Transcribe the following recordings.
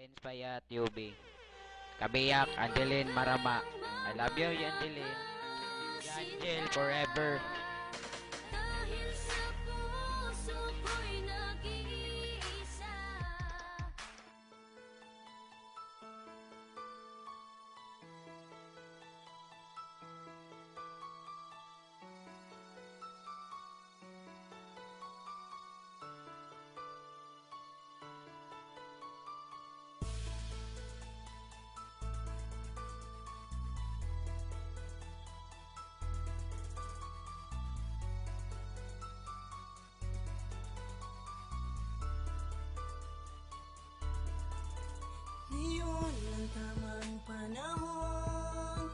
Inspaya TUB. Kabiyak, Angeline Marama. I love you, Angeline. Angel forever. Dahil sa puso ko'y nag-iisa. Ngayon ang tamang panahon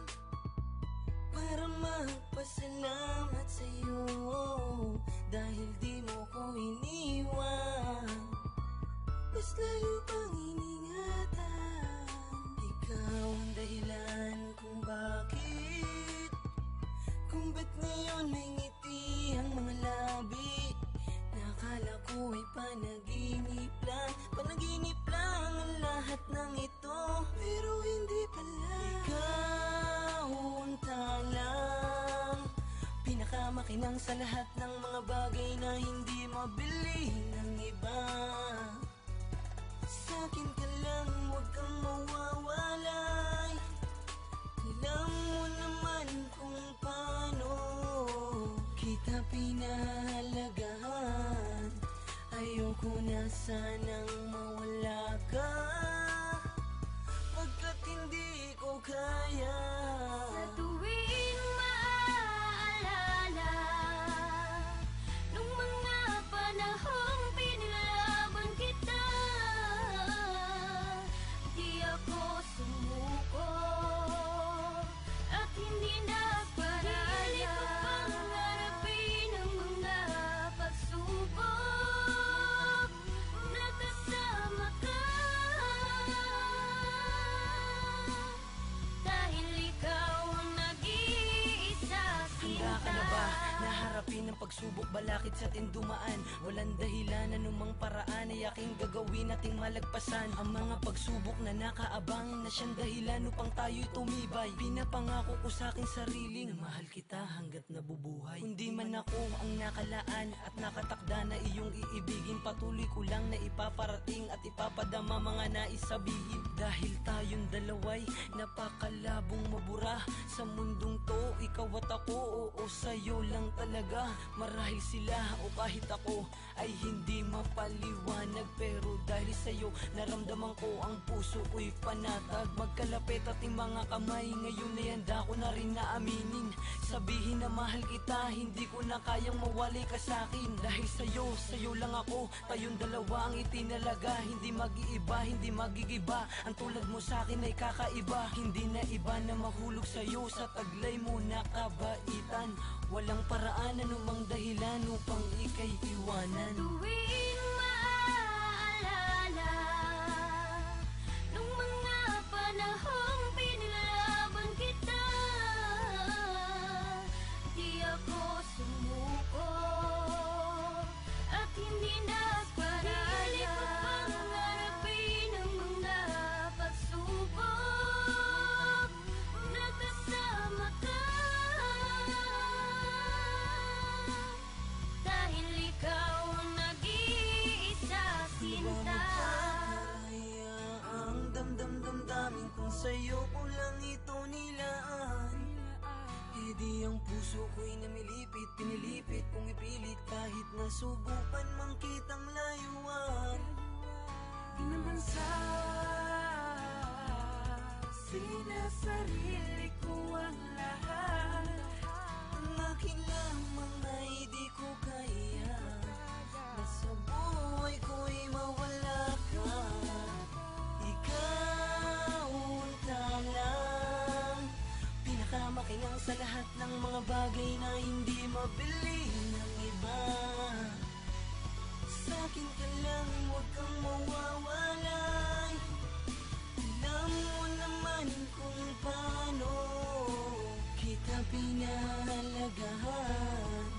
para magpasalamat sa'yo, dahil di mo ko iniwan, mas lalo pang iningatan. Ikaw ang dahilan kung bakit, kung ba't ngayon may ngiti ang mga labi. Nakala ko ay panaginip lang ang lahat ng ito, pero hindi pala. Ikaw ang talang pinakamakinang sa lahat ng mga bagay na hindi mabili ng iba. Sa'kin ka lang, huwag kang mawawalay. Alam mo naman kung paano kita pinahalagahan. Ayoko na sanang mawala ka, pagkat hindi ko kaya. Sa tuwing maaalala nung mga panahong pinilaban kita, di ako sumuko at hindi nagparaya. Hindi ko pang harapin ang mga pagsubok. Nakasama ka dahil ikaw ang nag-iisa. Handa ka na ba naharapin ang pagsubok, balakid sa atin dumaan? Walang dahilan, anumang paraan ay aking gagawin ating malagpasan ang mga pagsubok na nakaabang, na siyang dahilan upang tayo'y tumibay. Pinapangako ko sa aking sariling na mahal kita hanggat nabubuhay. Kundi man ako ang nakalaan at nakatakda na iyong iibigin, patuloy ko lang na ipaparating at ipapadama mga nais sabihin. Dahil tayong dalaway napakalabong mabura sa mundong to, ikaw at ako, oo sa'yo lang talaga. Marahil sila o kahit ako ay hindi mapaliwanag, pero dahil sa'yo naramdaman ko ang puso ko'y panatag. Magkalapit ating mga kamay, ngayon ay handa ko na rin na aminin, sabihin na mahal kita, hindi ko na kayang mawalay ka sa'kin. Dahil sa'yo lang ako, tayong dalawa ang itinalaga. Hindi mag-iiba, hindi magigiba, ang tulad mo sa'kin ay kakaiba. Hindi na iba na mahulog sa'yo sa taglay mo na kabaitan. Walang paraan, anumang dahilan upang ika'y iwanan. Tuwing maaalala nung mga panahong pinilaban kita, di ako sumuko at hindi nagparaya. Hindi ko pang harapin ang mga pagsubok. Nakasama ka dahil ikaw ang nag-iisa, sinta. Kaya ang damdamin kung sa'yo ko lang ito nilaan, eh di ang puso ko'y namilipit, pinilipit kong ipilit, kahit nasubukan mang kitang layuan. Di naman sa sinasarili ko ang lahat, ang akin lamang ay di ko kaya, na sa buhay ko'y mawala ka. Ikaw ang talang pinakamakinang sa lahat ng mga bagay na hindi mabili ng iba. Sa'kin ka lang, huwag kang mawawalay. Alam mo naman kung paano kita pinahalagahan.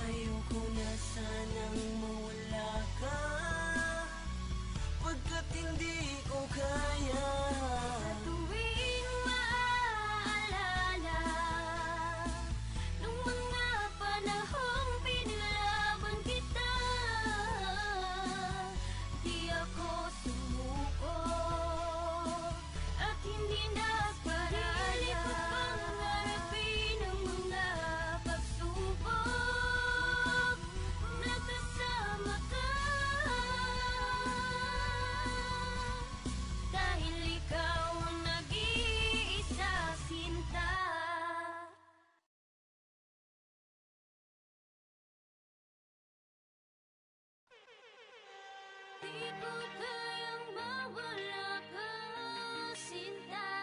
Ayoko na sanang mawala ka, pagkat hindi ko kaya. Di ko kayang mawala ka, sinta.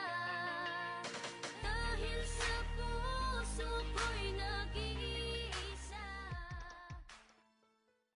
Dahil sa puso ko'y nag